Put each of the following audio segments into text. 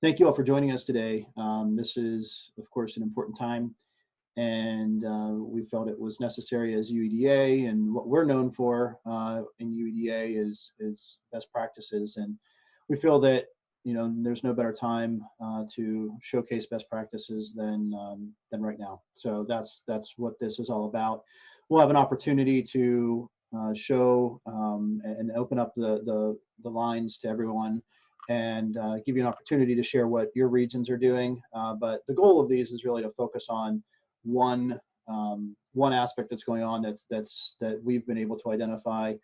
Thank you all for joining us today. This is, of course, an important time, and we felt it was necessary as UEDA, and what we're known for in UEDA is best practices. And we feel that there's no better time to showcase best practices than right now. So that's what this is all about. We'll have an opportunity to show and open up the lines to everyone, and give you an opportunity to share what your regions are doing. But the goal of these is really to focus on one aspect that's going on that we've been able to identify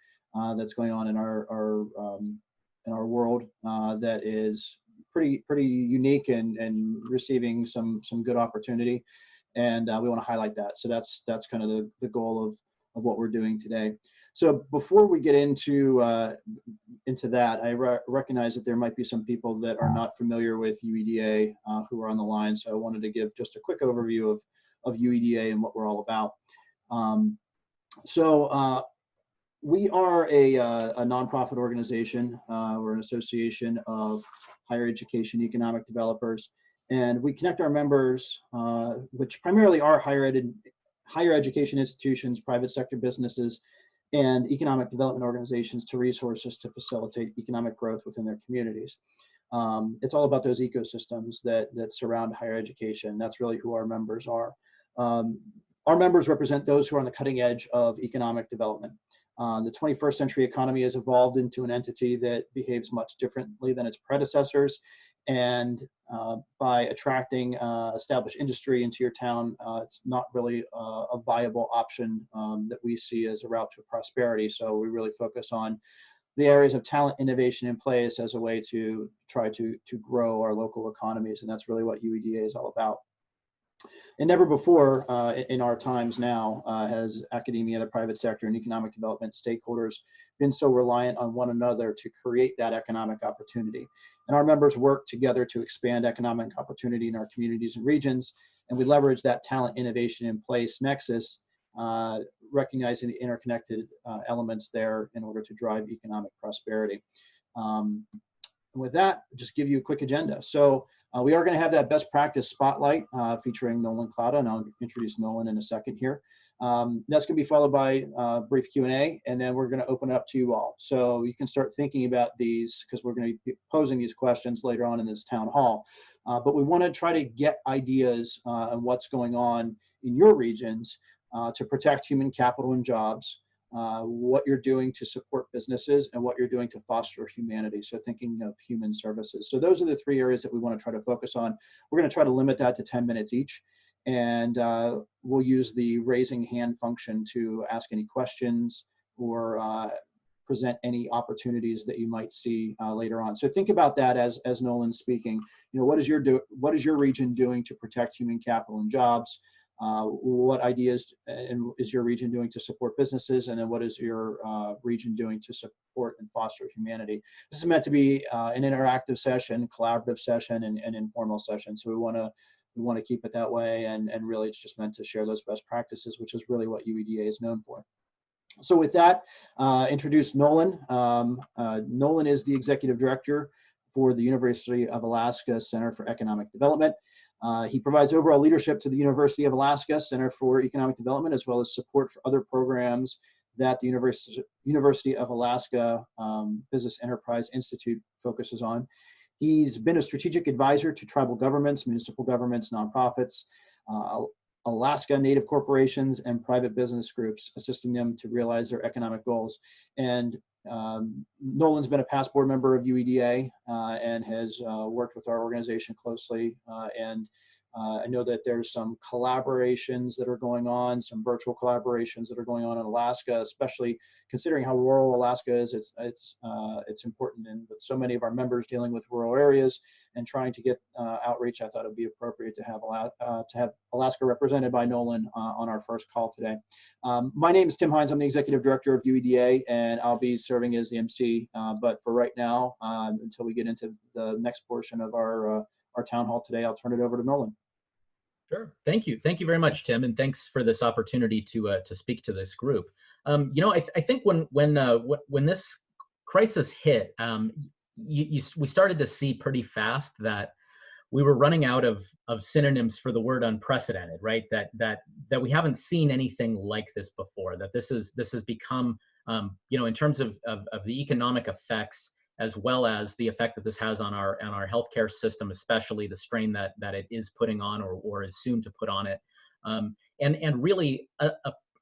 that's going on in our world that is pretty unique and receiving some good opportunity, and we want to highlight that. So that's kind of the goal of what we're doing today. So before we get into that, I recognize that there might be some people that are not familiar with UEDA who are on the line. So I wanted to give just a quick overview of UEDA and what we're all about. We are a nonprofit organization. We're an association of higher education economic developers, and we connect our members, which primarily are higher education institutions, private sector businesses, and economic development organizations, to resources to facilitate economic growth within their communities. It's all about those ecosystems that surround higher education. That's really who our members are. Our members represent those who are on the cutting edge of economic development. The 21st century economy has evolved into an entity that behaves much differently than its predecessors. And by attracting established industry into your town, it's not really a viable option that we see as a route to prosperity. So we really focus on the areas of talent, innovation, and place as a way to try to grow our local economies. And that's really what UEDA is all about. And never before in our times now has academia, the private sector, and economic development stakeholders been so reliant on one another to create that economic opportunity. And our members work together to expand economic opportunity in our communities and regions. And we leverage that talent, innovation, and place nexus, recognizing the interconnected elements there in order to drive economic prosperity. With that, just give you a quick agenda. So we are going to have that best practice spotlight featuring Nolan Clauda, and I'll introduce Nolan in a second here. That's going to be followed by a brief Q&A, and then we're going to open it up to you all. So you can start thinking about these, because we're going to be posing these questions later on in this town hall. But we want to try to get ideas on what's going on in your regions to protect human capital and jobs, what you're doing to support businesses, and what you're doing to foster humanity. So thinking of human services. So those are the three areas that we want to try to focus on. We're going to try to limit that to 10 minutes each. And we'll use the raising hand function to ask any questions or present any opportunities that you might see later on. So think about that as Nolan's speaking. What is your region doing to protect human capital and jobs? What ideas is your region doing to support businesses? And then what is your region doing to support and foster humanity? This is meant to be an interactive session, collaborative session, and informal session. So we want to keep it that way. And really, it's just meant to share those best practices, which is really what UEDA is known for. So with that, introduce Nolan. Nolan is the executive director for the University of Alaska Center for Economic Development. He provides overall leadership to the University of Alaska Center for Economic Development, as well as support for other programs that the University of Alaska Business Enterprise Institute focuses on. He's been a strategic advisor to tribal governments, municipal governments, nonprofits, Alaska Native corporations, and private business groups, assisting them to realize their economic goals. And Nolan's been a past board member of UEDA and has worked with our organization closely. I know that there's some collaborations that are going on, some virtual collaborations that are going on in Alaska, especially considering how rural Alaska is. It's important, and with so many of our members dealing with rural areas and trying to get outreach, I thought it would be appropriate to have Alaska represented by Nolan on our first call today. My name is Tim Hines. I'm the executive director of UEDA, and I'll be serving as the MC. But for right now, until we get into the next portion of our town hall today, I'll turn it over to Nolan. Sure. Thank you. Thank you very much, Tim, and thanks for this opportunity to speak to this group. I think when this crisis hit, we started to see pretty fast that we were running out of synonyms for the word unprecedented, right? That we haven't seen anything like this before. That this has become, in terms of the economic effects, as well as the effect that this has on our healthcare system, especially the strain that it is putting on or is soon to put on it, and really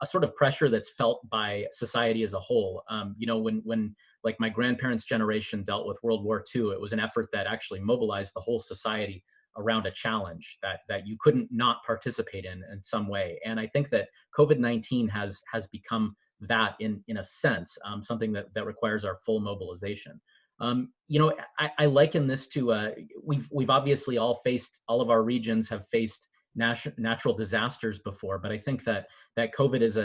a sort of pressure that's felt by society as a whole. When like my grandparents' generation dealt with World War II, it was an effort that actually mobilized the whole society around a challenge that you couldn't not participate in some way. And I think that COVID-19 has become that in a sense, something that requires our full mobilization. I liken this to we've obviously all of our regions have faced natural disasters before, but I think that COVID is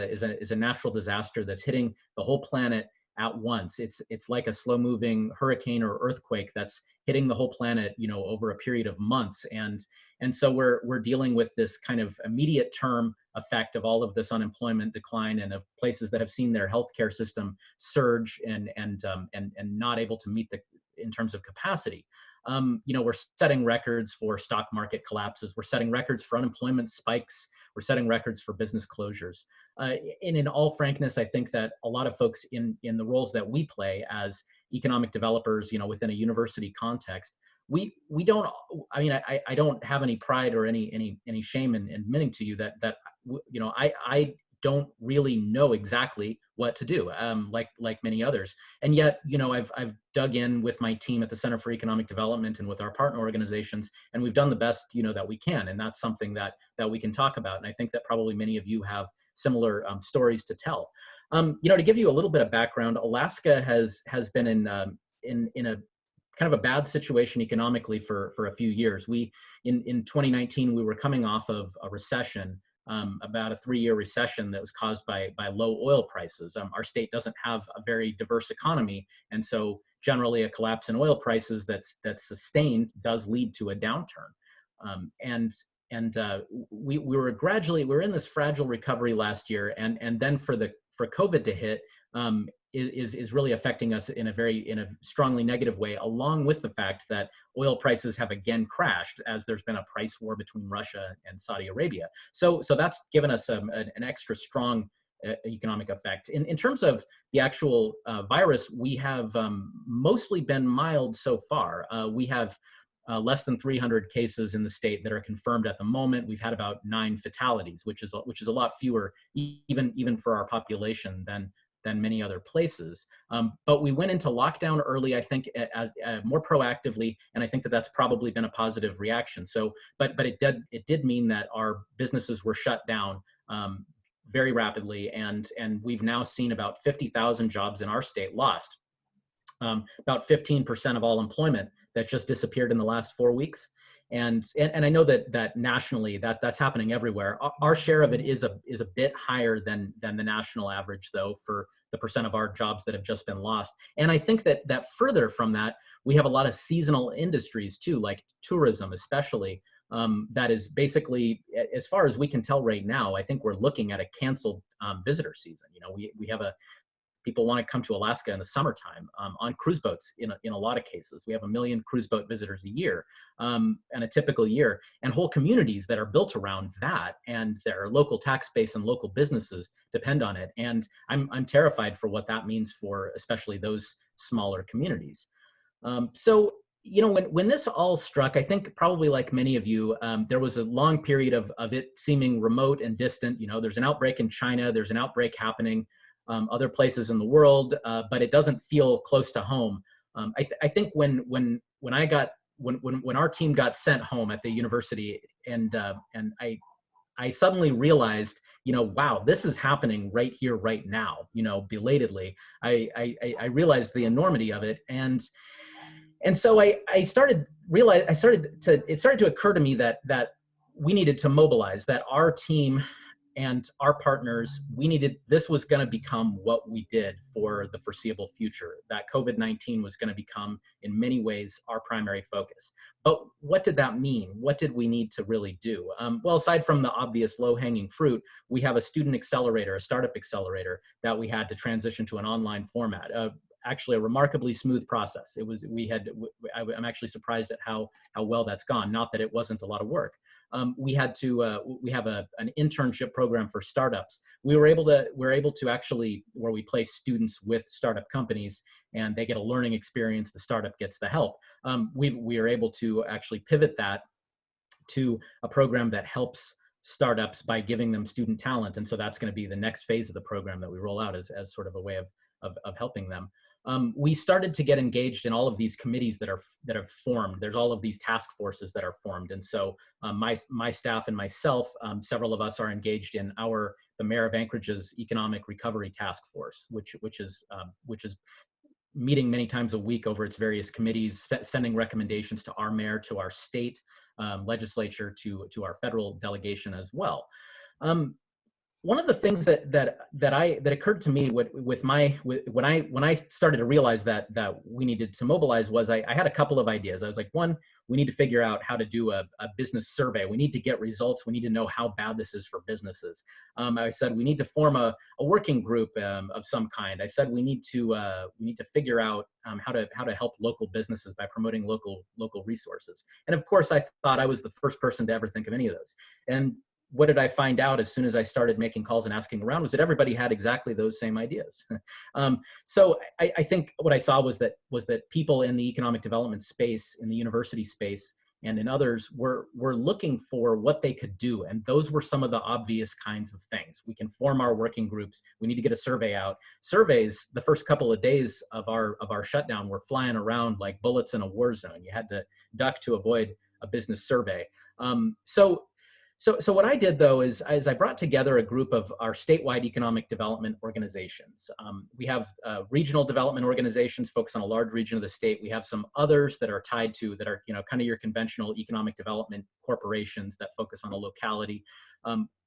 a natural disaster that's hitting the whole planet at once. It's like a slow moving hurricane or earthquake that's hitting the whole planet, over a period of months. And so we're dealing with this kind of immediate term effect of all of this unemployment decline and of places that have seen their healthcare system surge and not able to meet in terms of capacity. We're setting records for stock market collapses. We're setting records for unemployment spikes. We're setting records for business closures. And in all frankness, I think that a lot of folks in the roles that we play as economic developers, within a university context, we don't. I mean, I don't have any pride or any shame in admitting to you that I don't really know exactly what to do, like many others. And yet, I've dug in with my team at the Center for Economic Development and with our partner organizations, and we've done the best, that we can. And that's something that we can talk about. And I think that probably many of you have similar stories to tell. To give you a little bit of background, Alaska has been in a kind of a bad situation economically for a few years. In 2019, we were coming off of a recession. About a 3-year recession that was caused by low oil prices. Our state doesn't have a very diverse economy, and so generally a collapse in oil prices that's sustained does lead to a downturn. We were in this fragile recovery last year, and then for COVID to hit, is really affecting us in a strongly negative way, along with the fact that oil prices have again crashed as there's been a price war between Russia and Saudi Arabia. So that's given us an extra strong economic effect. In terms of the actual virus, we have mostly been mild so far. We have less than 300 cases in the state that are confirmed at the moment. We've had about 9 fatalities, which is a lot fewer, even for our population than many other places. But we went into lockdown early, I think, more proactively, and I think that that's probably been a positive reaction. So, but it did mean that our businesses were shut down very rapidly, and we've now seen about 50,000 jobs in our state lost. About 15% of all employment that just disappeared in the last 4 weeks. And I know that nationally that's happening everywhere. Our share of it is a bit higher than the national average, though, for the percent of our jobs that have just been lost. And I think that further from that, we have a lot of seasonal industries too, like tourism, especially. That is basically, as far as we can tell right now, I think we're looking at a canceled visitor season. We have people want to come to Alaska in the summertime on cruise boats. In a lot of cases, we have 1 million cruise boat visitors a year, and a typical year, and whole communities that are built around that, and their local tax base and local businesses depend on it. And I'm terrified for what that means for especially those smaller communities. So when this all struck, I think probably like many of you, there was a long period of it seeming remote and distant. There's an outbreak in China, there's an outbreak happening other places in the world, but it doesn't feel close to home. I think when our team got sent home at the university, and I suddenly realized, wow, this is happening right here, right now. Belatedly, I realized the enormity of it, and so it started to occur to me that we needed to mobilize, that our team and our partners, this was going to become what we did for the foreseeable future, that COVID-19 was going to become, in many ways, our primary focus. But what did that mean? What did we need to really do? Well, aside from the obvious low-hanging fruit, we have a student accelerator, a startup accelerator that we had to transition to an online format. actually a remarkably smooth process. It was, I'm actually surprised at how well that's gone. Not that it wasn't a lot of work. We have an internship program for startups. We're able to actually, where we place students with startup companies and they get a learning experience, the startup gets the help. We are able to actually pivot that to a program that helps startups by giving them student talent. And so that's going to be the next phase of the program that we roll out as sort of a way of helping them. We started to get engaged in all of these committees that have formed. There's all of these task forces that are formed. And so my staff and myself, several of us are engaged in the Mayor of Anchorage's Economic Recovery Task Force, which is meeting many times a week over its various committees, sending recommendations to our mayor, to our state legislature, to our federal delegation as well. One of the things that occurred to me when I started to realize that we needed to mobilize was I had a couple of ideas. I was like, one, we need to figure out how to do a business survey. We need to get results. We need to know how bad this is for businesses. I said we need to form a working group of some kind. I said we need to figure out how to help local businesses by promoting local resources. And of course, I thought I was the first person to ever think of any of those. And what did I find out as soon as I started making calls and asking around was that everybody had exactly those same ideas. So I think what I saw was that people in the economic development space, in the university space, and in others were looking for what they could do. And those were some of the obvious kinds of things. We can form our working groups. We need to get a survey out. Surveys, the first couple of days of our shutdown, were flying around like bullets in a war zone. You had to duck to avoid a business survey. So what I did, though, is I brought together a group of our statewide economic development organizations. We have regional development organizations focused on a large region of the state. We have some others that are tied to, that are kind of your conventional economic development corporations that focus on a locality.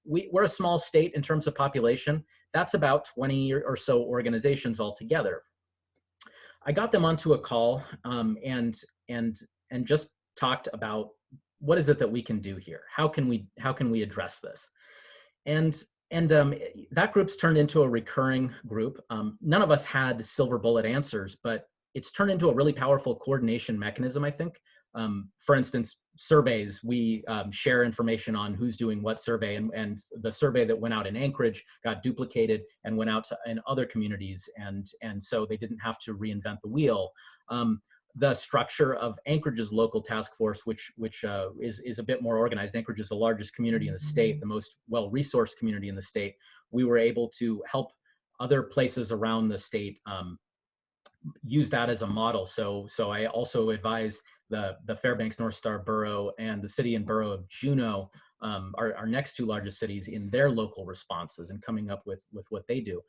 We're a small state in terms of population. That's about 20 or so organizations altogether. I got them onto a call and just talked about, what is it that we can do here? How can we address this? And that group's turned into a recurring group. None of us had silver bullet answers, but it's turned into a really powerful coordination mechanism, I think. For instance, surveys, we share information on who's doing what survey, and the survey that went out in Anchorage got duplicated and went out in other communities, and so they didn't have to reinvent the wheel. The structure of Anchorage's local task force, which is a bit more organized. Anchorage is the largest community in the state, the most well-resourced community in the state. We were able to help other places around the state use that as a model. So I also advise the Fairbanks North Star Borough and the city and borough of Juneau, our next two largest cities, in their local responses and coming up with what they do.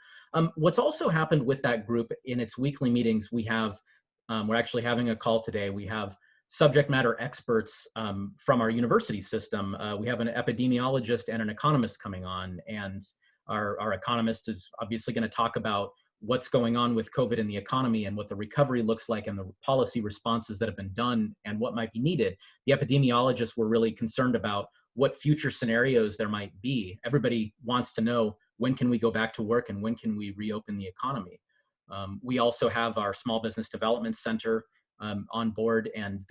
What's also happened with that group in its weekly meetings, we're actually having a call today. We have subject matter experts from our university system. We have an epidemiologist and an economist coming on, and our economist is obviously going to talk about what's going on with COVID in the economy and what the recovery looks like and the policy responses that have been done and what might be needed. The epidemiologists were really concerned about what future scenarios there might be. Everybody wants to know, when can we go back to work and when can we reopen the economy? We also have our Small Business Development Center on board, and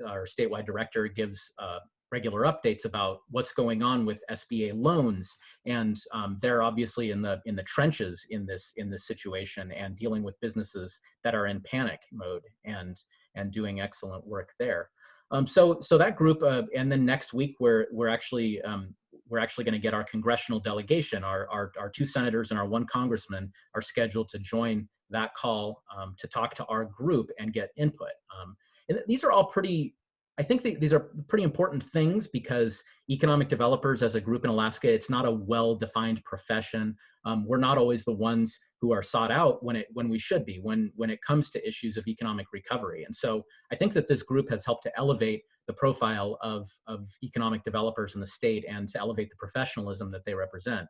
our statewide director gives regular updates about what's going on with SBA loans, and they're obviously in the trenches in this situation and dealing with businesses that are in panic mode and doing excellent work there. So that group, and then next week we're actually going to get our congressional delegation. Our two senators and our one congressman are scheduled to join that call to talk to our group and get input. And these are all I think these are pretty important things, because economic developers as a group in Alaska, it's not a well-defined profession. We're not always the ones who are sought out when we should be, when it comes to issues of economic recovery. And so I think that this group has helped to elevate the profile of economic developers in the state and to elevate the professionalism that they represent.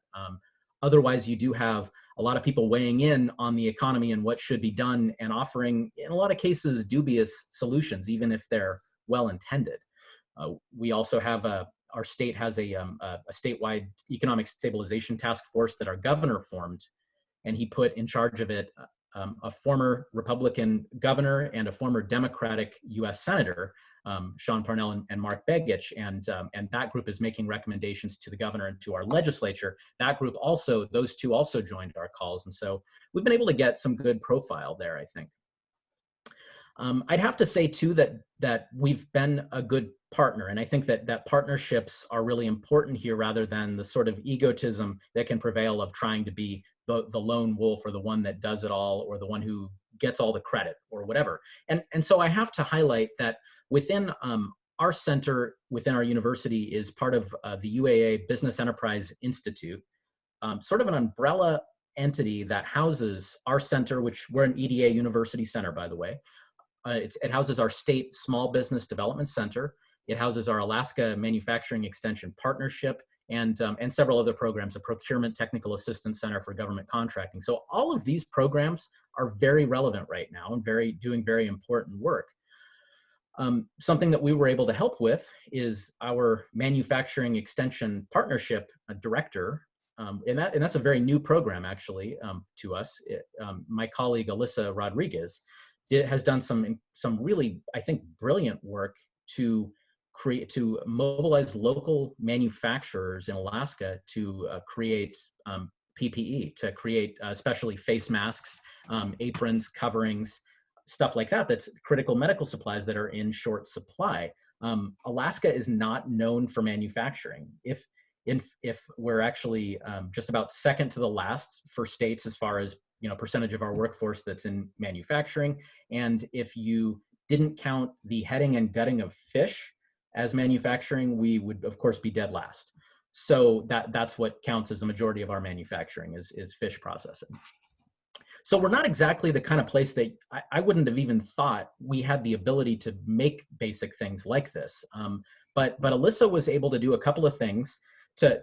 Otherwise, you do have a lot of people weighing in on the economy and what should be done and offering, in a lot of cases, dubious solutions, even if they're well-intended. We also have our state has a statewide economic stabilization task force that our governor formed, and he put in charge of it a former Republican governor and a former Democratic U.S. Senator, Sean Parnell and Mark Begich, and that group is making recommendations to the governor and to our legislature. That group also, those two also joined our calls, and so we've been able to get some good profile there, I think. I'd have to say too that we've been a good partner, and I think that partnerships are really important here, rather than the sort of egotism that can prevail of trying to be the lone wolf, or the one that does it all, or the one who gets all the credit, or whatever. And so I have to highlight that within our center, within our university, is part of the UAA Business Enterprise Institute, sort of an umbrella entity that houses our center, which we're an EDA university center, by the way. It houses our state small business development center. It houses our Alaska Manufacturing Extension Partnership, and several other programs, a procurement technical assistance center for government contracting. So all of these programs are very relevant right now and doing very important work. Something that we were able to help with is our manufacturing extension partnership director, and that's a very new program actually to us. My colleague Alyssa Rodriguez has done some really, I think, brilliant work to mobilize local manufacturers in Alaska to create PPE, to create especially face masks, aprons, coverings, stuff like that. That's critical medical supplies that are in short supply. Alaska is not known for manufacturing. If we're actually just about second to the last for states as far as percentage of our workforce that's in manufacturing, and if you didn't count the heading and gutting of fish as manufacturing, we would of course be dead last. So that's what counts as the majority of our manufacturing is fish processing. So we're not exactly the kind of place that I wouldn't have even thought we had the ability to make basic things like this. But Alyssa was able to do a couple of things to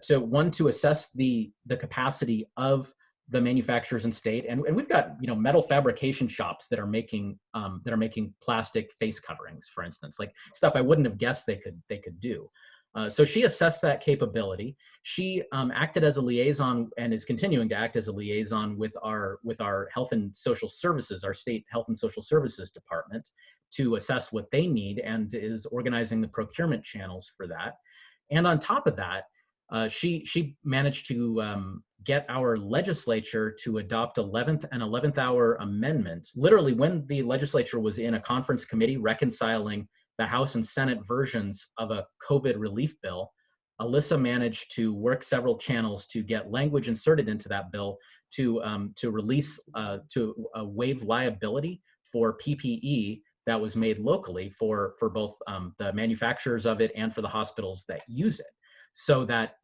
assess the capacity of the manufacturers in state, and we've got metal fabrication shops that are making plastic face coverings, for instance, like stuff I wouldn't have guessed they could do. So she assessed that capability. She acted as a liaison and is continuing to act as a liaison with our Health and Social Services, our state Health and Social Services department, to assess what they need, and is organizing the procurement channels for that. And on top of that, she managed to get our legislature to adopt 11th and 11th hour amendment. Literally, when the legislature was in a conference committee reconciling the House and Senate versions of a COVID relief bill, Alyssa managed to work several channels to get language inserted into that bill to release, to waive liability for PPE that was made locally for both the manufacturers of it and for the hospitals that use it, so that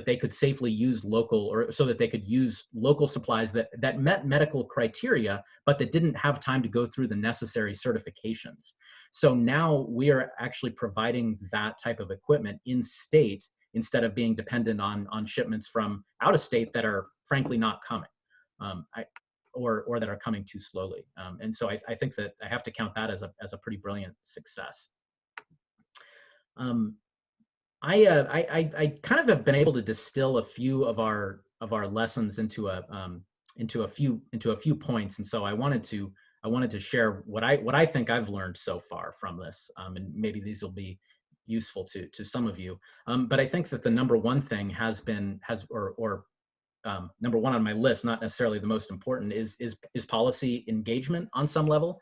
they could safely use local, or so that they could use local supplies that met medical criteria, but that didn't have time to go through the necessary certifications. So now we are actually providing that type of equipment in state instead of being dependent on shipments from out of state that are frankly not coming, or that are coming too slowly. And so I think that I have to count that as a pretty brilliant success. I kind of have been able to distill a few of our lessons into a few points, and so I wanted to share what I think I've learned so far from this, and maybe these will be useful to some of you. But I think that the number one thing number one on my list, not necessarily the most important, is policy engagement on some level.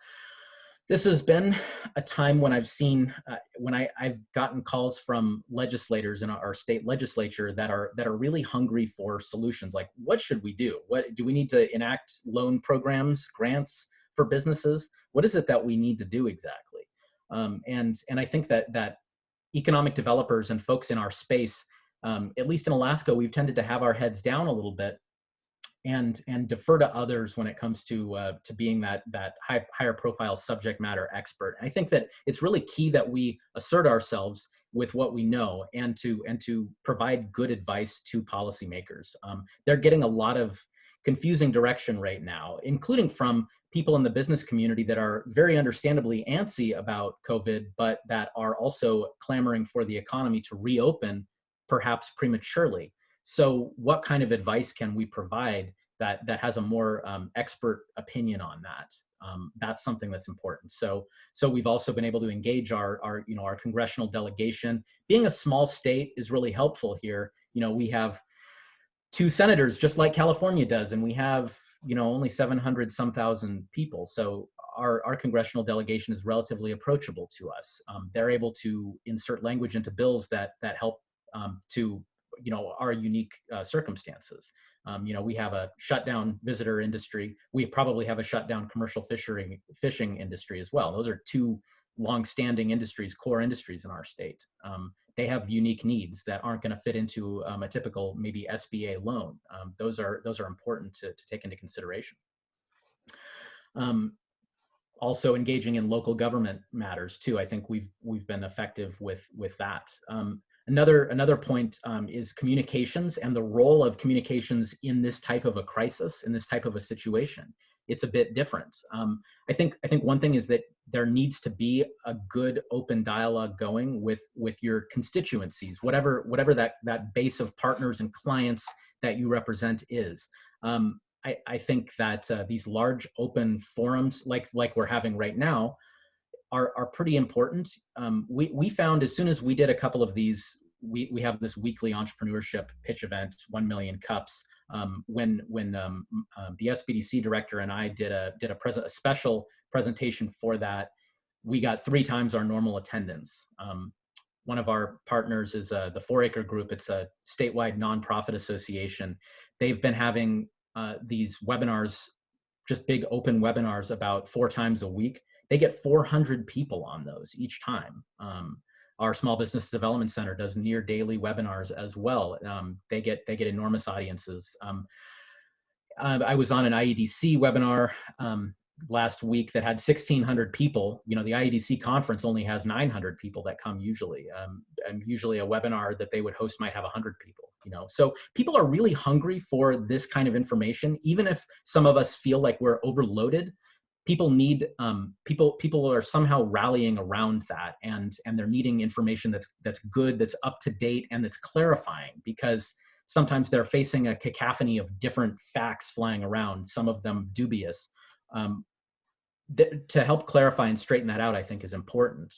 This has been a time when I've seen, I've gotten calls from legislators in our state legislature that are really hungry for solutions. Like, what should we do? What do we need to enact? Loan programs, grants for businesses? What is it that we need to do exactly? And I think that economic developers and folks in our space, at least in Alaska, we've tended to have our heads down a little bit and defer to others when it comes to being that higher profile subject matter expert. And I think that it's really key that we assert ourselves with what we know, and to provide good advice to policymakers. They're getting a lot of confusing direction right now, including from people in the business community that are very understandably antsy about COVID, but that are also clamoring for the economy to reopen, perhaps prematurely. So what kind of advice can we provide that has a more expert opinion on that. That's something that's important. So we've also been able to engage our congressional delegation. Being a small state is really helpful here. We have 2 senators, just like California does, and we have only 700 some thousand people. So our congressional delegation is relatively approachable to us. They're able to insert language into bills that help to our unique circumstances. We have a shutdown visitor industry. We probably have a shutdown commercial fishing industry as well. Those are 2 long-standing industries, core industries in our state. They have unique needs that aren't going to fit into a typical maybe SBA loan. Those are important to take into consideration. Also engaging in local government matters too. I think we've been effective with that. Another point is communications and the role of communications in this type of a crisis, in this type of a situation. It's a bit different. I think one thing is that there needs to be a good open dialogue going with your constituencies, whatever that base of partners and clients that you represent is. I think that these large open forums like we're having right now are pretty important. We found as soon as we did a couple of these, we have this weekly entrepreneurship pitch event, 1 million cups. When the SBDC director and I did a special presentation for that, we got 3 times our normal attendance. One of our partners is the 4 Acre Group. It's a statewide nonprofit association. They've been having these webinars, just big open webinars, about 4 times a week. They get 400 people on those each time. Our Small Business Development Center does near daily webinars as well. They get enormous audiences. I was on an IEDC webinar last week that had 1,600 people. The IEDC conference only has 900 people that come usually. And usually a webinar that they would host might have 100 people. So people are really hungry for this kind of information. Even if some of us feel like we're overloaded, people need people are somehow rallying around that, and they're needing information that's good, that's up to date, and that's clarifying, because sometimes they're facing a cacophony of different facts flying around, some of them dubious. To help clarify and straighten that out, I think, is important.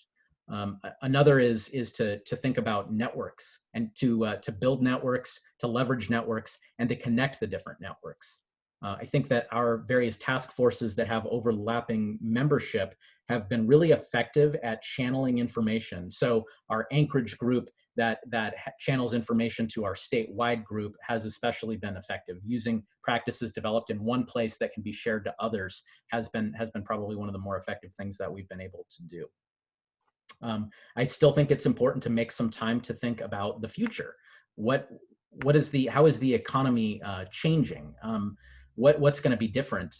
Another is to think about networks, and to build networks, to leverage networks, and to connect the different networks. I think that our various task forces that have overlapping membership have been really effective at channeling information. So our Anchorage group that channels information to our statewide group has especially been effective. Using practices developed in one place that can be shared to others has been probably one of the more effective things that we've been able to do. I still think it's important to make some time to think about the future. How is the economy changing? What's going to be different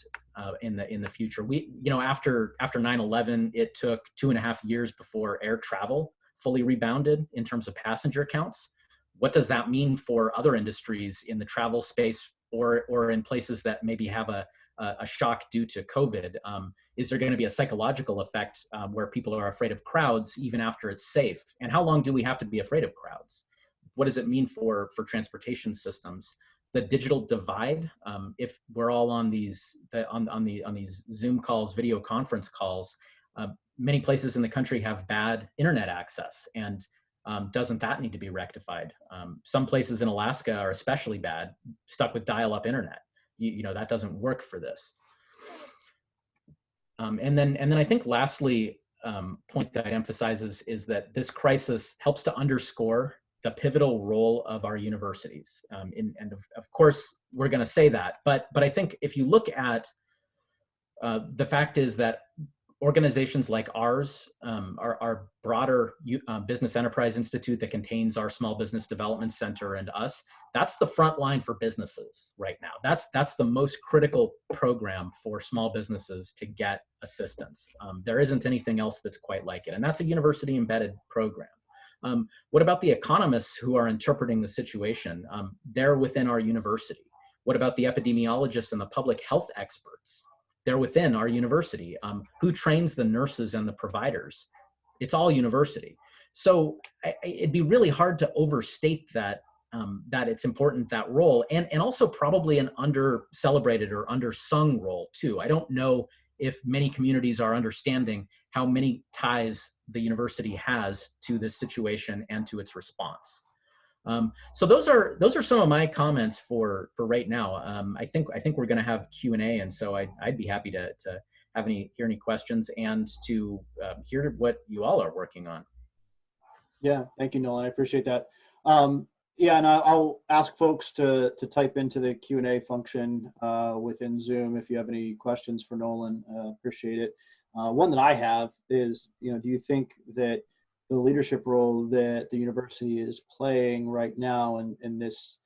in the future? After 9/11, it took 2.5 years before air travel fully rebounded in terms of passenger counts. What does that mean for other industries in the travel space, or in places that maybe have a shock due to COVID? Is there going to be a psychological effect where people are afraid of crowds even after it's safe? And how long do we have to be afraid of crowds? What does it mean for transportation systems? The digital divide. If we're all on these Zoom calls, video conference calls, many places in the country have bad internet access, and doesn't that need to be rectified? Some places in Alaska are especially bad, stuck with dial-up internet. That doesn't work for this. And then I think lastly, point that emphasizes is that this crisis helps to underscore the pivotal role of our universities. And of course, we're going to say that, but I think if you look at the fact is that organizations like ours, our broader Business Enterprise Institute that contains our Small Business Development Center and us, that's the front line for businesses right now. That's the most critical program for small businesses to get assistance. There isn't anything else that's quite like it, and that's a university embedded program. What about the economists who are interpreting the situation? They're within our university. What about the epidemiologists and the public health experts? They're within our university. Who trains the nurses and the providers? It's all university. So it'd be really hard to overstate that that it's important, that role, and also probably an under-celebrated or under-sung role too. I don't know if many communities are understanding how many ties the university has to this situation and to its response. So those are some of my comments for right now. I think we're going to have Q&A, and so I'd be happy to hear any questions and to hear what you all are working on. Yeah, thank you, Nolan. I appreciate that. Yeah, and I'll ask folks to type into the Q&A function within Zoom if you have any questions for Nolan. Appreciate it. One that I have is, do you think that the leadership role that the university is playing right now in this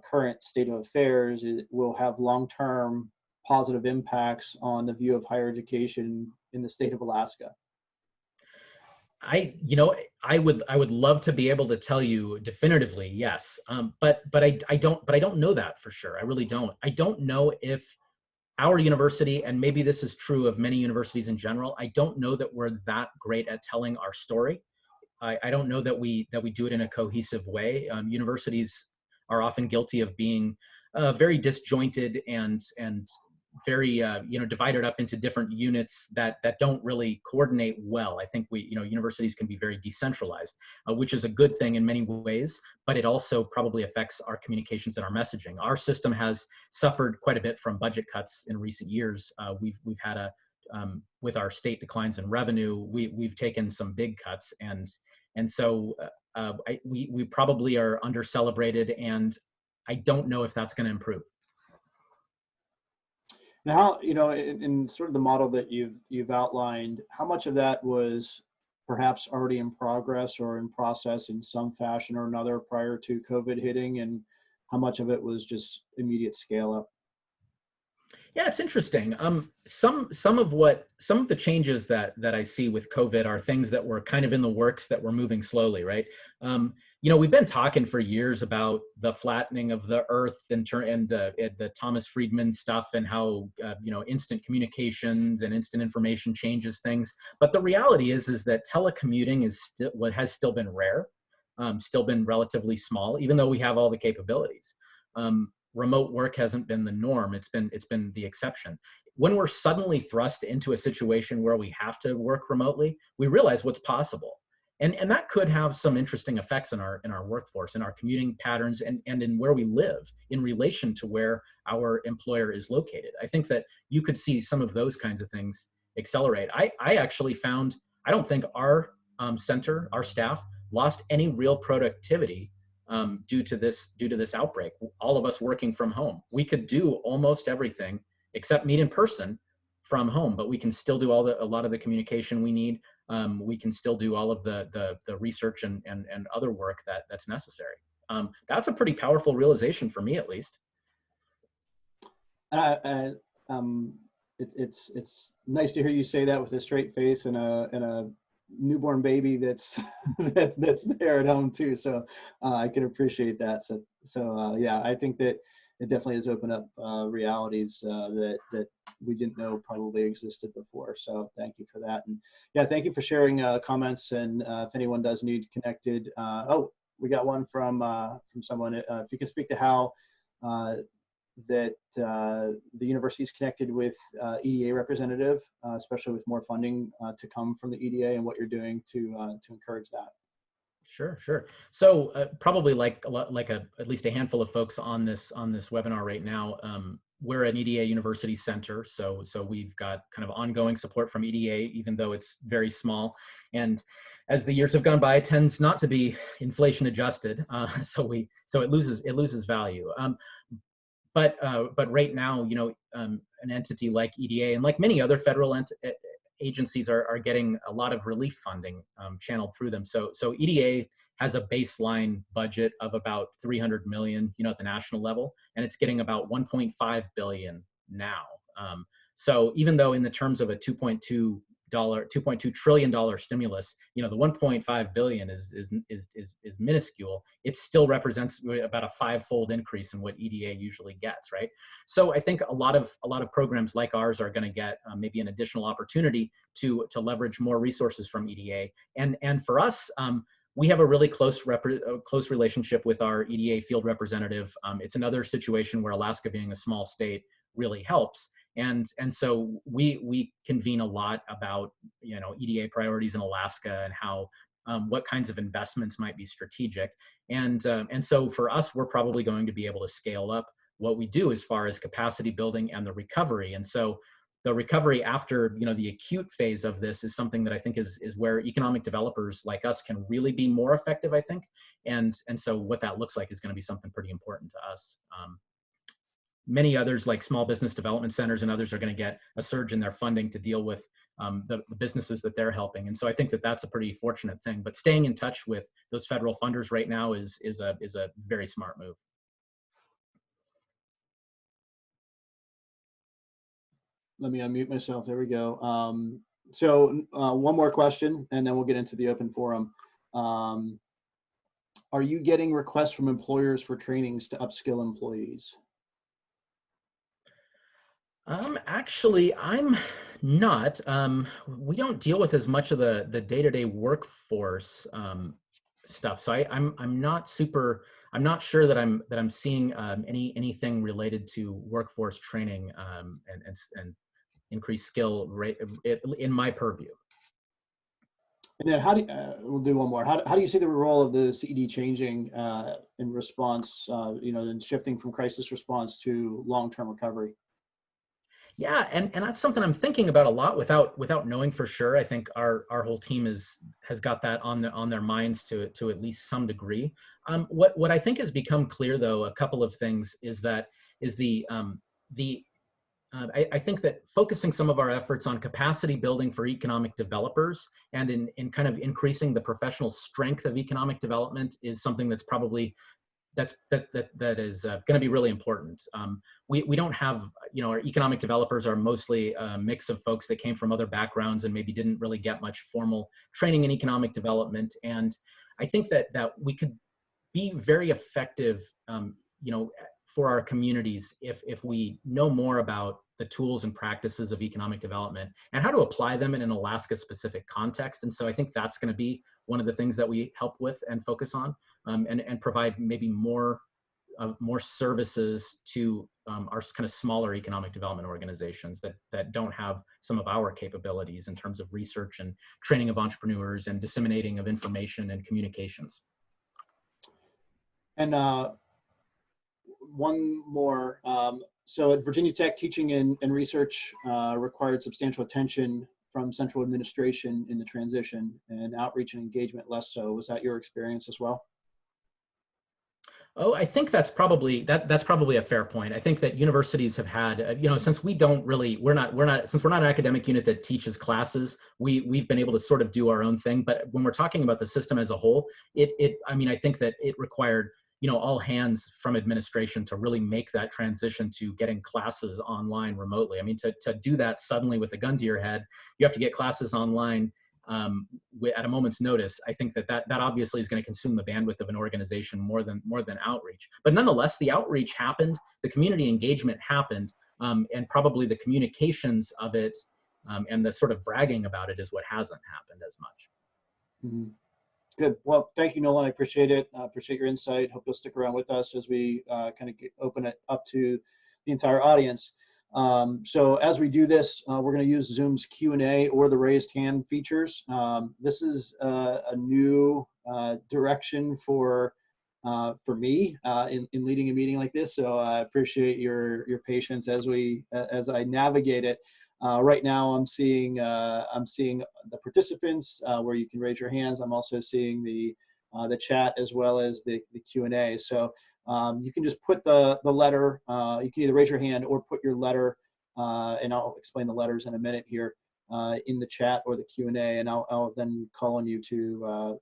current state of affairs will have long-term positive impacts on the view of higher education in the state of Alaska? I would love to be able to tell you definitively yes, but I don't know that for sure. I really don't. I don't know if our university, and maybe this is true of many universities in general, I don't know that we're that great at telling our story. I don't know that we do it in a cohesive way. Universities are often guilty of being very disjointed and very divided up into different units that don't really coordinate well. I think universities can be very decentralized, which is a good thing in many ways, but it also probably affects our communications and our messaging. Our system has suffered quite a bit from budget cuts in recent years. We've had with our state declines in revenue, we've taken some big cuts, and so we probably are under celebrated, and I don't know if that's going to improve. Now, in sort of the model that you've outlined, how much of that was perhaps already in progress or in process in some fashion or another prior to COVID hitting, and how much of it was just immediate scale up? Yeah, it's interesting. Some of the changes that I see with COVID are things that were kind of in the works that were moving slowly, right? We've been talking for years about the flattening of the Earth and the Thomas Friedman stuff, and how instant communications and instant information changes things. But the reality is that telecommuting has still been rare, still been relatively small, even though we have all the capabilities. Remote work hasn't been the norm. It's been the exception. When we're suddenly thrust into a situation where we have to work remotely, we realize what's possible. And that could have some interesting effects in our workforce, in our commuting patterns, and in where we live in relation to where our employer is located. I think that you could see some of those kinds of things accelerate. I actually found, I don't think our center, our staff, lost any real productivity due to this outbreak. All of us working from home, we could do almost everything except meet in person from home, but we can still do a lot of the communication we need. We can still do all of the research and other work that's necessary. That's a pretty powerful realization for me, at least. It's nice to hear you say that with a straight face and a newborn baby that's there at home too. So I can appreciate that. So yeah, I think that it definitely has opened up realities that we didn't know probably existed before. So thank you for that. And yeah, thank you for sharing comments. And if anyone does need connected, we got one from someone. If you can speak to how that the university is connected with EDA representative, especially with more funding to come from the EDA, and what you're doing to encourage that. Sure. So probably at least a handful of folks on this webinar right now. We're an EDA university center, so we've got kind of ongoing support from EDA, even though it's very small. And as the years have gone by, it tends not to be inflation adjusted, so it loses value. But right now, an entity like EDA and like many other federal agencies are getting a lot of relief funding channeled through them. So EDA has a baseline budget of about 300 million, at the national level, and it's getting about 1.5 billion now. So even though in the terms of a $2.2 trillion stimulus, the 1.5 billion is minuscule, it still represents about a 5-fold increase in what EDA usually gets, right? So I think a lot of programs like ours are going to get maybe an additional opportunity to leverage more resources from EDA. And for us, we have a really close relationship with our EDA field representative. It's another situation where Alaska, being a small state, really helps. And so we convene a lot about, EDA priorities in Alaska and how what kinds of investments might be strategic. And so for us, we're probably going to be able to scale up what we do as far as capacity building and the recovery. And so the recovery after, the acute phase of this is something that I think is where economic developers like us can really be more effective, I think. And so what that looks like is going to be something pretty important to us. Many others, like small business development centers and others, are going to get a surge in their funding to deal with the businesses that they're helping. And so I think that that's a pretty fortunate thing. But staying in touch with those federal funders right now is a very smart move. Let me unmute myself. There we go. So one more question, and then we'll get into the open forum. Are you getting requests from employers for trainings to upskill employees? Actually, I'm not. We don't deal with as much of the day-to-day workforce stuff, so I'm not super. I'm not sure that I'm seeing anything related to workforce training and increased skill rate in my purview. And then how do we'll do one more. How do you see the role of the CED changing in response, and shifting from crisis response to long-term recovery? Yeah, and that's something I'm thinking about a lot without knowing for sure. I think our whole team has got that on their minds to at least some degree. What I think has become clear, though, a couple of things is I think that focusing some of our efforts on capacity building for economic developers and in kind of increasing the professional strength of economic development is something that's probably that is going to be really important. We don't have, our economic developers are mostly a mix of folks that came from other backgrounds and maybe didn't really get much formal training in economic development. And I think that we could be very effective, for our communities if we know more about the tools and practices of economic development and how to apply them in an Alaska specific context. And so I think that's going to be one of the things that we help with and focus on, and provide maybe more services to our kind of smaller economic development organizations that don't have some of our capabilities in terms of research and training of entrepreneurs and disseminating of information and communications. And one more. So at Virginia Tech, teaching and research required substantial attention from central administration in the transition, and outreach and engagement less so. Was that your experience as well? Oh, I think that's probably a fair point. I think that universities have had, since we're not an academic unit that teaches classes, we've been able to sort of do our own thing. But when we're talking about the system as a whole, I think that it required, all hands from administration to really make that transition to getting classes online remotely. I mean, to do that suddenly with a gun to your head, you have to get classes online at a moment's notice. I think that obviously is going to consume the bandwidth of an organization more than outreach. But nonetheless, the outreach happened, the community engagement happened, and probably the communications of it and the sort of bragging about it is what hasn't happened as much. Mm-hmm. Good. Well, thank you, Nolan. I appreciate it. I appreciate your insight. Hope you'll stick around with us as we kind of open it up to the entire audience. So as we do this, we're going to use Zoom's Q&A or the raised hand features. This is a new direction for me in leading a meeting like this. So I appreciate your patience as I navigate it. Right now, I'm seeing the participants where you can raise your hands. I'm also seeing the chat as well as the Q&A. So you can just put the letter. You can either raise your hand or put your letter, and I'll explain the letters in a minute here, in the chat or the Q&A, and I'll then call on you to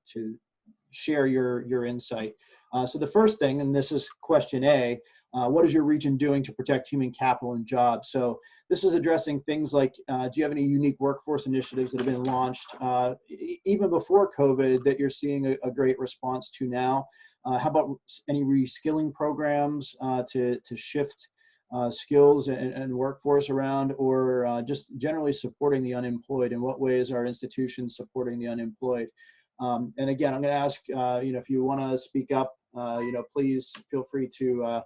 share your insight. So the first thing, and this is question A, what is your region doing to protect human capital and jobs? So this is addressing things like, do you have any unique workforce initiatives that have been launched even before COVID that you're seeing a great response to now? How about any reskilling programs to shift skills and workforce around, or just generally supporting the unemployed? In what ways are institutions supporting the unemployed? And again, I'm going to ask, if you want to speak up, please feel free to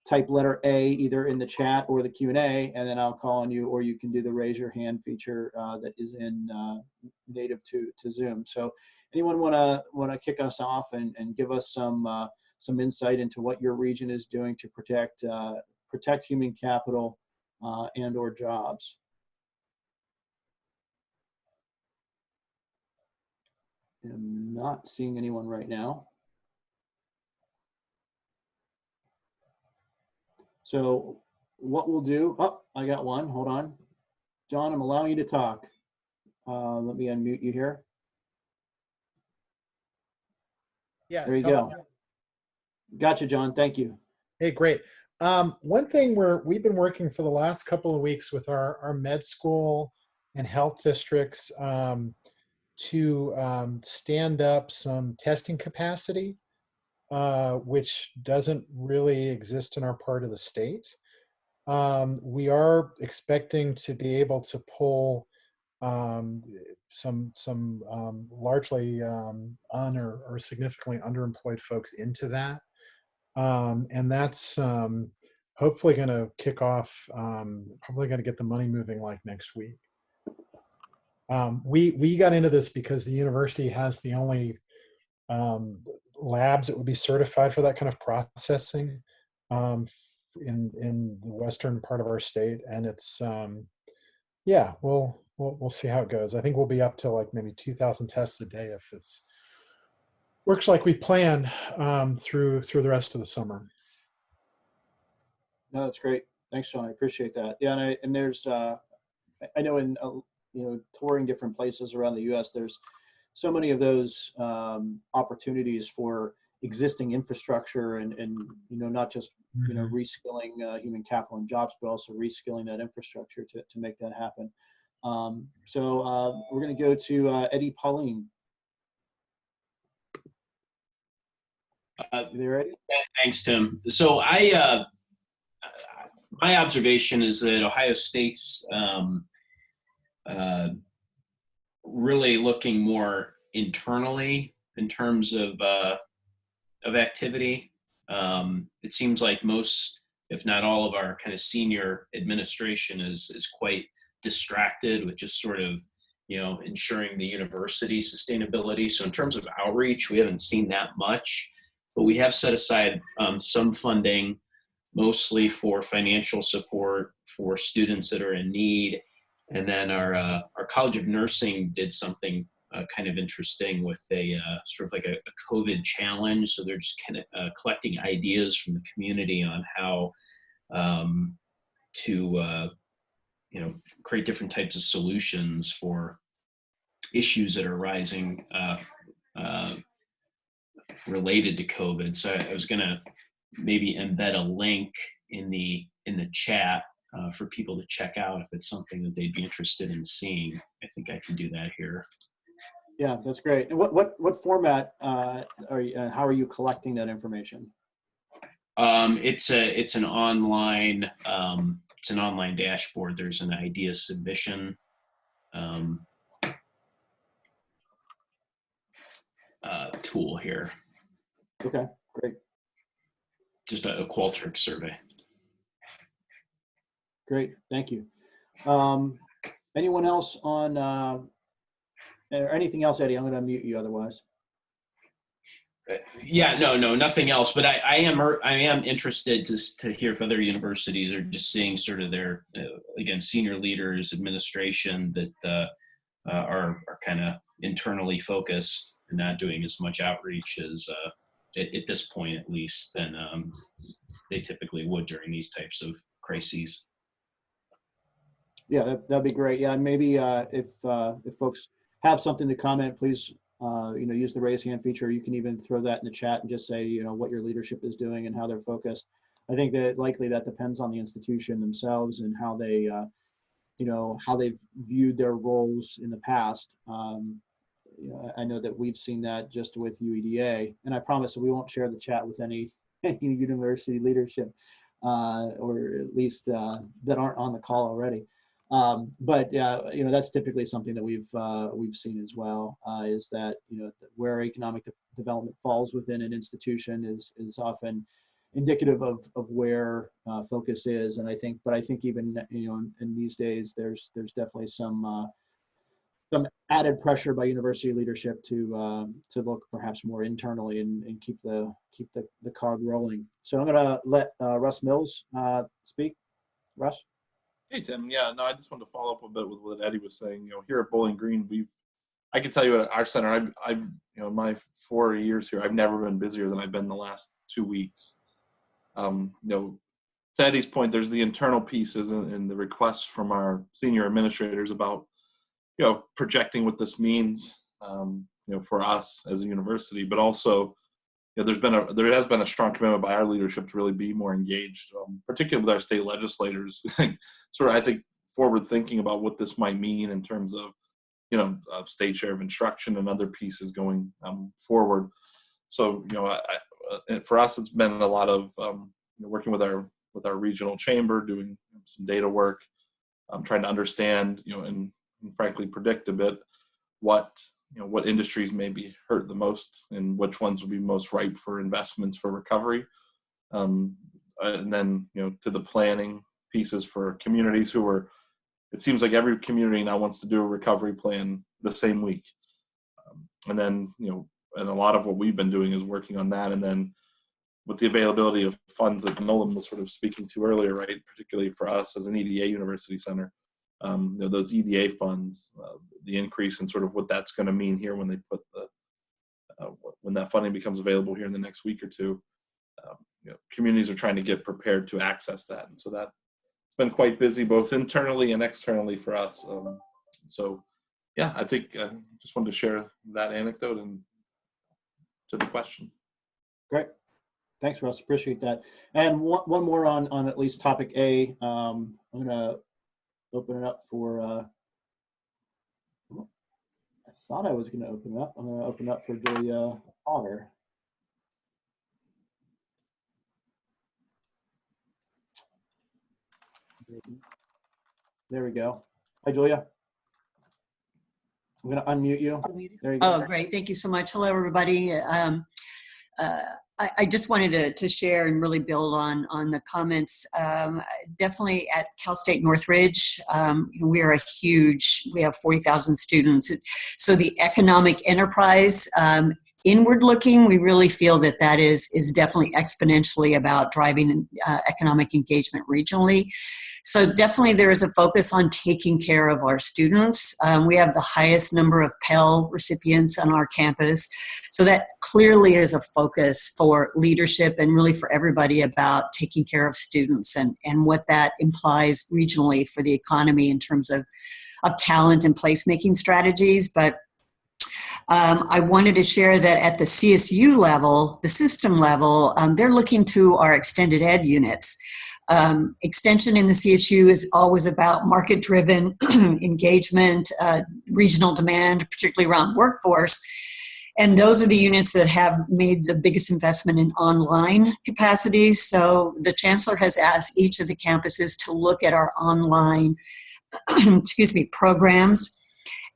type letter A either in the chat or the Q&A, and then I'll call on you, or you can do the raise your hand feature that is in native to Zoom. So anyone want to kick us off and give us some insight into what your region is doing to protect human capital and or jobs? I'm not seeing anyone right now. So what we'll do, oh, I got one, hold on. John, I'm allowing you to talk. Let me unmute you here. Yes. There you go. Gotcha, John, thank you. Hey, great. One thing we've been working for the last couple of weeks with our med school and health districts to stand up some testing capacity, which doesn't really exist in our part of the state. We are expecting to be able to pull some largely or significantly underemployed folks into that. And that's hopefully going to kick off, probably going to get the money moving like next week. We got into this because the university has the only labs that would be certified for that kind of processing in the western part of our state, and it's yeah, we'll see how it goes. I think we'll be up to like maybe 2,000 tests a day if it's works like we plan through the rest of the summer. No, that's great. Thanks, John. I appreciate that. Yeah, and there's I know in touring different places around the U.S., there's so many of those opportunities for existing infrastructure and not just reskilling human capital and jobs, but also reskilling that infrastructure to make that happen. So we're going to go to Eddie Pauline. You there, Eddie? Thanks, Tim. So my observation is that Ohio State's really looking more internally in terms of activity. It seems like most, if not all, of our kind of senior administration is quite distracted with just sort of ensuring the university sustainability. So in terms of outreach, we haven't seen that much, but we have set aside some funding, mostly for financial support for students that are in need. And then our College of Nursing did something kind of interesting with a sort of like a COVID challenge. So they're just kind of collecting ideas from the community on how to create different types of solutions for issues that are rising related to COVID. So I was going to maybe embed a link in the chat for people to check out if it's something that they'd be interested in seeing. I think I can do that here. Yeah, that's great. And what format are you? How are you collecting that information? It's an online dashboard. There's an idea submission tool here. Okay, great. Just a Qualtrics survey. Great, thank you. Anyone else on, or anything else, Eddie? I'm going to mute you otherwise. Yeah, no, nothing else. But I am interested to hear if other universities are just seeing sort of their again senior leaders, administration that are kind of internally focused and not doing as much outreach as at this point, at least, than they typically would during these types of crises. Yeah, that'd be great. Yeah, and maybe if folks have something to comment, please use the raise hand feature. You can even throw that in the chat and just say what your leadership is doing and how they're focused. I think that likely that depends on the institution themselves and how they how they've viewed their roles in the past. I know that we've seen that just with UEDA, and I promise that we won't share the chat with any university leadership, or at least that aren't on the call already. But that's typically something that we've seen as well, is that where economic development falls within an institution is often indicative of where focus is. And I think even in these days there's definitely some added pressure by university leadership to look perhaps more internally and keep the cog rolling. So I'm going to let Russ Mills speak. Russ. Hey, Tim. Yeah, no, I just wanted to follow up a bit with what Eddie was saying. Here at Bowling Green, I can tell you at our center, I've in my 4 years here, I've never been busier than I've been the last 2 weeks. To Eddie's point, there's the internal pieces and the requests from our senior administrators about, projecting what this means, for us as a university, but also, there has been a strong commitment by our leadership to really be more engaged, particularly with our state legislators, sort of, I think, forward thinking about what this might mean in terms of, state share of instruction and other pieces going forward. So, for us, it's been a lot of working with our regional chamber, doing some data work, trying to understand, and frankly predict a bit what industries may be hurt the most and which ones will be most ripe for investments for recovery. And then, to the planning pieces for communities it seems like every community now wants to do a recovery plan the same week. And then, and a lot of what we've been doing is working on that. And then with the availability of funds that Nolan was sort of speaking to earlier, right, particularly for us as an EDA university center, those EDA funds, the increase in sort of what that's going to mean here when they put when that funding becomes available here in the next week or two, communities are trying to get prepared to access that. And so that it's been quite busy both internally and externally for us. So yeah, I think just wanted to share that anecdote and to the question. Great. Thanks, Russ. Appreciate that. And one more on at least topic A. I'm going to open it up for, I thought I was going to open it up. I'm going to open it up for Julia Potter. There we go. Hi, Julia. I'm going to unmute you. There you go. Oh, great. Thank you so much. Hello, everybody. I just wanted to share and really build on the comments. Definitely at Cal State Northridge, we have 40,000 students. So the economic enterprise, inward looking, we really feel that is definitely exponentially about driving economic engagement regionally. So definitely there is a focus on taking care of our students. We have the highest number of Pell recipients on our campus. So that clearly is a focus for leadership and really for everybody about taking care of students and what that implies regionally for the economy in terms of talent and placemaking strategies. But I wanted to share that at the CSU level, the system level, they're looking to our extended ed units. Extension in the CSU is always about market-driven engagement, regional demand, particularly around workforce. And those are the units that have made the biggest investment in online capacities. So the chancellor has asked each of the campuses to look at our online, programs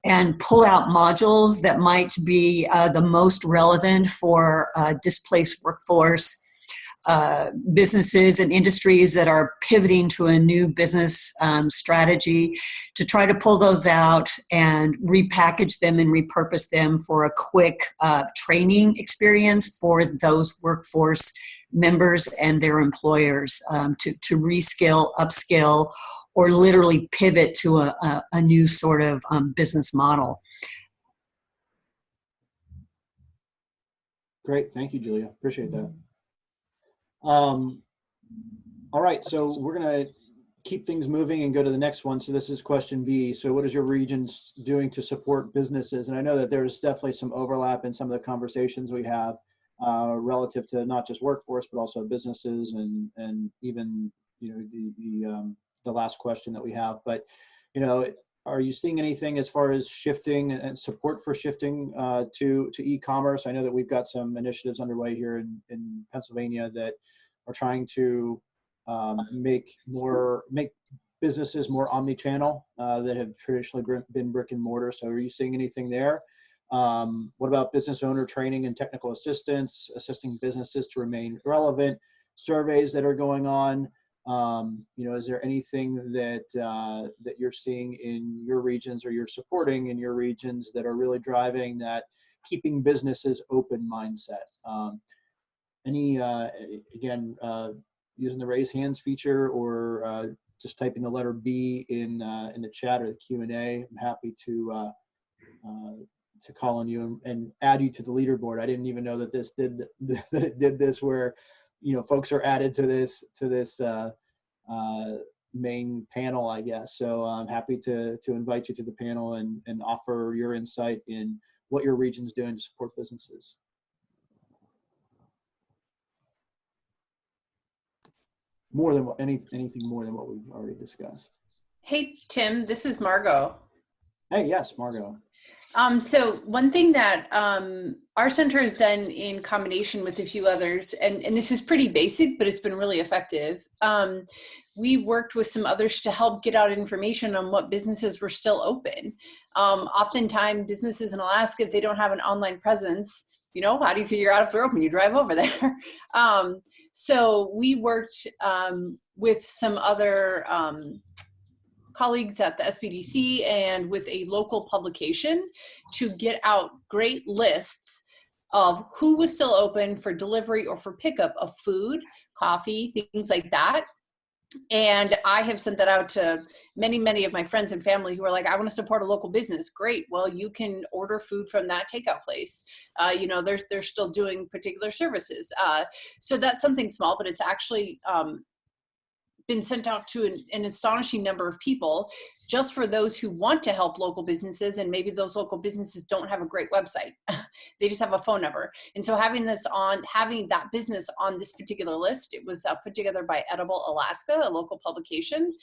and pull out modules that might be the most relevant for displaced workforce, businesses and industries that are pivoting to a new business strategy, to try to pull those out and repackage them and repurpose them for a quick training experience for those workforce members and their employers to reskill, upskill, or literally pivot to a new sort of business model. Great. Thank you, Julia. Appreciate that. All right, so we're going to keep things moving and go to the next one. So this is question B. So what is your region doing to support businesses? And I know that there's definitely some overlap in some of the conversations we have relative to not just workforce, but also businesses and even, the last question that we have. But, are you seeing anything as far as shifting and support for shifting to e-commerce? I know that we've got some initiatives underway here in Pennsylvania that are trying to make businesses more omni-channel that have traditionally been brick and mortar. So are you seeing anything there? What about business owner training and technical assistance, assisting businesses to remain relevant? Surveys that are going on. Is there anything that that you're seeing in your regions or you're supporting in your regions that are really driving that keeping businesses open mindset? Using the raise hands feature or just typing the letter B in the chat or the Q&A. I'm happy to call on you and add you to the leaderboard. I didn't even know that that it did this, where folks are added to this main panel, I guess. So I'm happy to invite you to the panel and offer your insight in what your region's doing to support businesses. More than anything more than what we've already discussed. Hey, Tim, this is Margot. Hey, yes, Margot. So one thing that our center has done in combination with a few others, and this is pretty basic, but it's been really effective. We worked with some others to help get out information on what businesses were still open. Oftentimes businesses in Alaska, if they don't have an online presence, how do you figure out if they're open? You drive over there. So we worked with some other colleagues at the SBDC and with a local publication to get out great lists of who was still open for delivery or for pickup of food, coffee, things like that. And I have sent that out to many, many of my friends and family who are like, I want to support a local business. Great. Well, you can order food from that takeout place. They're still doing particular services. So that's something small, but it's actually been sent out to an astonishing number of people, just for those who want to help local businesses, and maybe those local businesses don't have a great website. They just have a phone number. And so having that business on this particular list, it was put together by Edible Alaska, a local publication,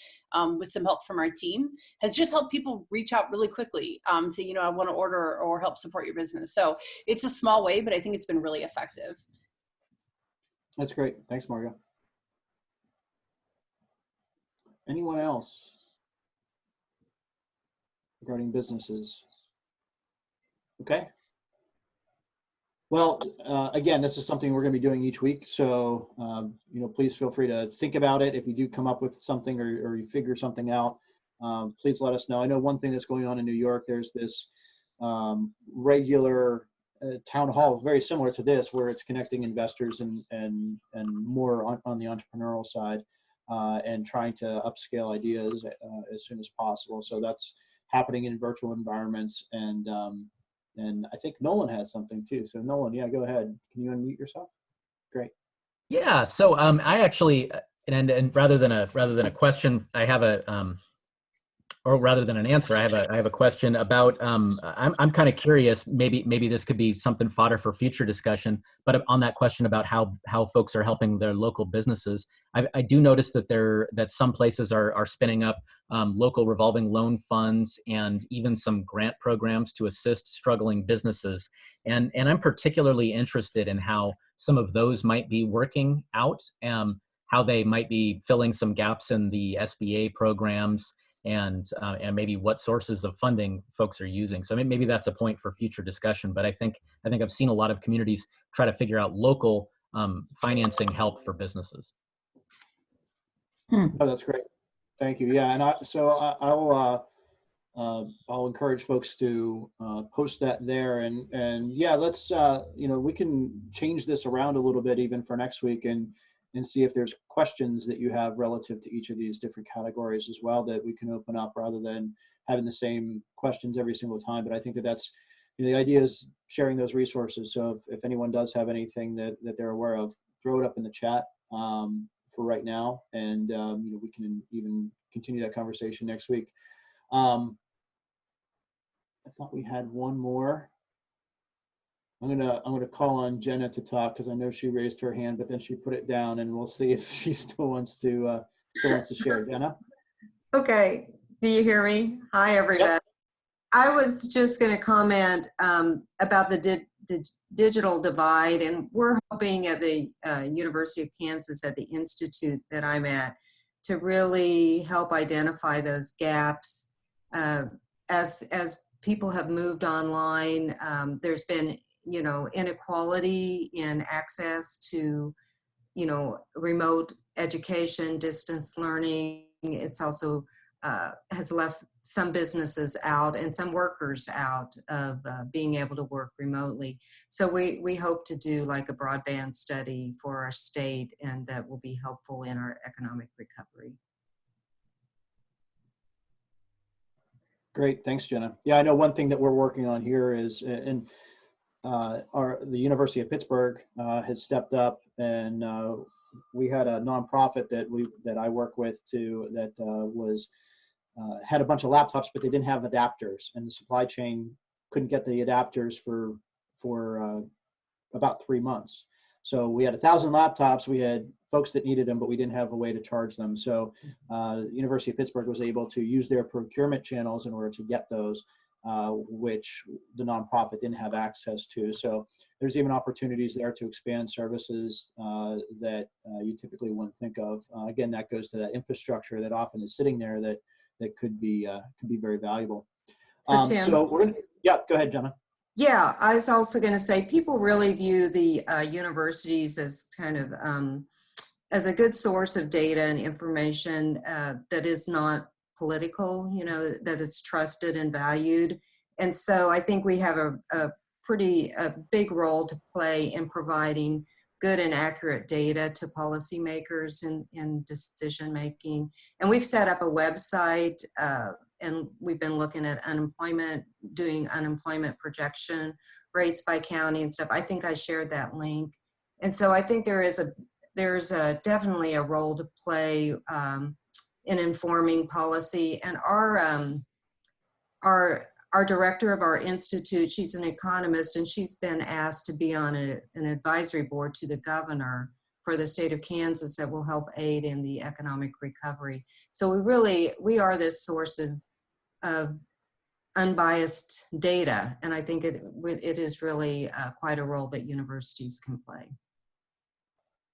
with some help from our team, has just helped people reach out really quickly to, I want to order or help support your business. So it's a small way, but I think it's been really effective. That's great. Thanks, Margo. Anyone else regarding businesses? Okay. Well, again, this is something we're going to be doing each week. So, please feel free to think about it. If you do come up with something or you figure something out, please let us know. I know one thing that's going on in New York, there's this regular town hall, very similar to this, where it's connecting investors and more on the entrepreneurial side. And trying to upscale ideas as soon as possible. So that's happening in virtual environments. And I think Nolan has something too. So Nolan, yeah, go ahead. Can you unmute yourself? Great. Yeah. So I actually, and rather than a question, I have or rather than an answer, I have a question about. I'm kind of curious. Maybe this could be something fodder for future discussion. But on that question about how folks are helping their local businesses, I do notice that some places are spinning up local revolving loan funds and even some grant programs to assist struggling businesses. And I'm particularly interested in how some of those might be working out, how they might be filling some gaps in the SBA programs. And maybe what sources of funding folks are using. So maybe that's a point for future discussion. But I think I've seen a lot of communities try to figure out local financing help for businesses. Oh, that's great. Thank you. Yeah, and I'll encourage folks to post that there. And yeah, let's we can change this around a little bit even for next week and see if there's questions that you have relative to each of these different categories as well that we can open up, rather than having the same questions every single time. But I think that's the idea is sharing those resources. So if anyone does have anything that they're aware of, throw it up in the chat for right now, and we can even continue that conversation next week. I thought we had one more. I'm gonna call on Jenna to talk, because I know she raised her hand, but then she put it down, and we'll see if she still wants to share. Jenna. Okay. Do you hear me? Hi, everybody. Yep. I was just going to comment about the digital divide, and we're hoping at the University of Kansas, at the institute that I'm at, to really help identify those gaps. As people have moved online, there's been, inequality in access to, remote education, distance learning. It's also has left some businesses out and some workers out of being able to work remotely. So we hope to do like a broadband study for our state, and that will be helpful in our economic recovery. Great, thanks, Jenna. Yeah, I know one thing that we're working on here is, the University of Pittsburgh has stepped up, and we had a nonprofit that I work with too that had a bunch of laptops, but they didn't have adapters, and the supply chain couldn't get the adapters for about 3 months. So we had 1,000 laptops. We had folks that needed them, but we didn't have a way to charge them. So University of Pittsburgh was able to use their procurement channels in order to get those, which the nonprofit didn't have access to. So there's even opportunities there to expand services that you typically wouldn't think of. Again, that goes to that infrastructure that often is sitting there that could be very valuable. So Tim, so we're gonna, yeah, go ahead, Jenna. Yeah, I was also going to say people really view the universities as kind of as a good source of data and information that is not political, that it's trusted and valued. And so I think we have a big role to play in providing good and accurate data to policymakers in decision making. And we've set up a website and we've been looking at unemployment, doing unemployment projection rates by county and stuff. I think I shared that link. And so I think there's definitely a role to play in informing policy. And our director of our institute, she's an economist, and she's been asked to be on an advisory board to the governor for the state of Kansas that will help aid in the economic recovery. So we are this source of unbiased data, and I think it is really quite a role that universities can play.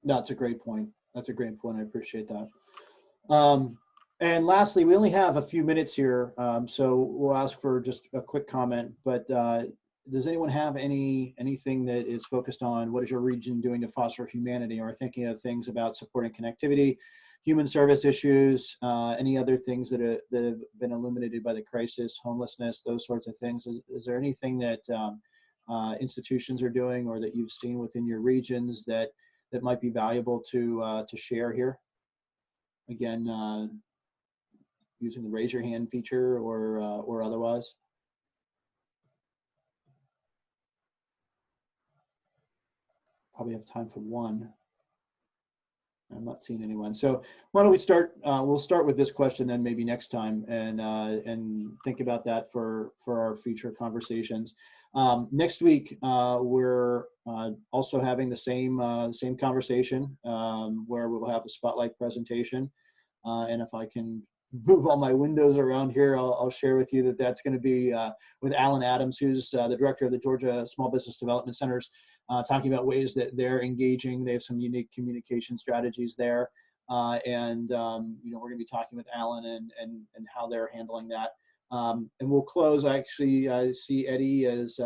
No, that's a great point. That's a great point. I appreciate that. And lastly, we only have a few minutes here, so we'll ask for just a quick comment. But does anyone have anything that is focused on what is your region doing to foster humanity, or thinking of things about supporting connectivity, human service issues, any other things that have been illuminated by the crisis, homelessness, those sorts of things? Is there anything that institutions are doing or that you've seen within your regions that might be valuable to share here? Again, using the raise your hand feature or otherwise. Probably have time for one. I'm not seeing anyone. So why don't we start? We'll start with this question, then maybe next time, and think about that for our future conversations. Next week we're also having the same conversation where we'll have a spotlight presentation, and if I can move all my windows around here, I'll share with you that that's going to be with Alan Adams, who's the director of the Georgia Small Business Development Centers, talking about ways that they're engaging. They have some unique communication strategies there, and we're going to be talking with Alan and how they're handling that. And we'll close. I actually see Eddie is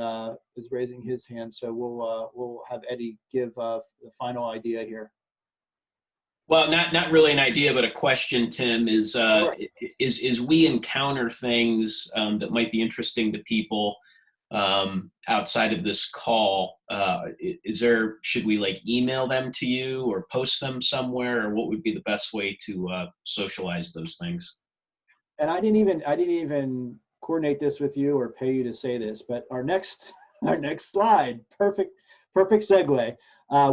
raising his hand, so we'll have Eddie give the final idea here. Well, not really an idea, but a question, Tim, is Sure. is we encounter things that might be interesting to people outside of this call. Should we like email them to you or post them somewhere, or what would be the best way to socialize those things? And I didn't even coordinate this with you or pay you to say this, but our next slide, perfect segue.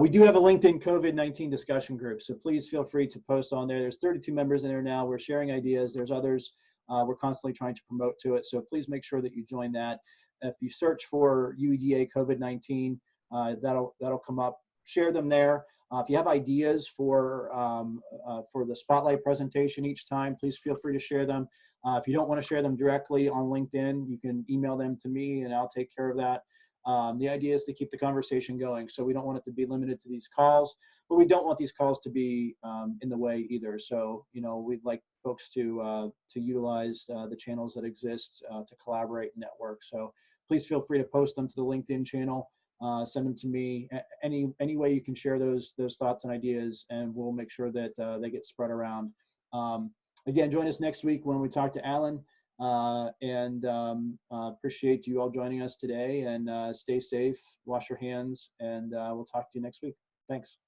We do have a LinkedIn COVID-19 discussion group, so please feel free to post on there. There's 32 members in there now. We're sharing ideas. There's others we're constantly trying to promote to it, so please make sure that you join that. If you search for UEDA COVID-19, that'll come up. Share them there. If you have ideas for the spotlight presentation each time, please feel free to share them. If you don't want to share them directly on LinkedIn, you can email them to me and I'll take care of that. The idea is to keep the conversation going. So we don't want it to be limited to these calls, but we don't want these calls to be in the way either. So, we'd like folks to utilize the channels that exist to collaborate and network. So please feel free to post them to the LinkedIn channel, send them to me. Any way you can share those thoughts and ideas, and we'll make sure that they get spread around. Again, join us next week when we talk to Alan. Appreciate you all joining us today, and stay safe, wash your hands, and we'll talk to you next week. Thanks.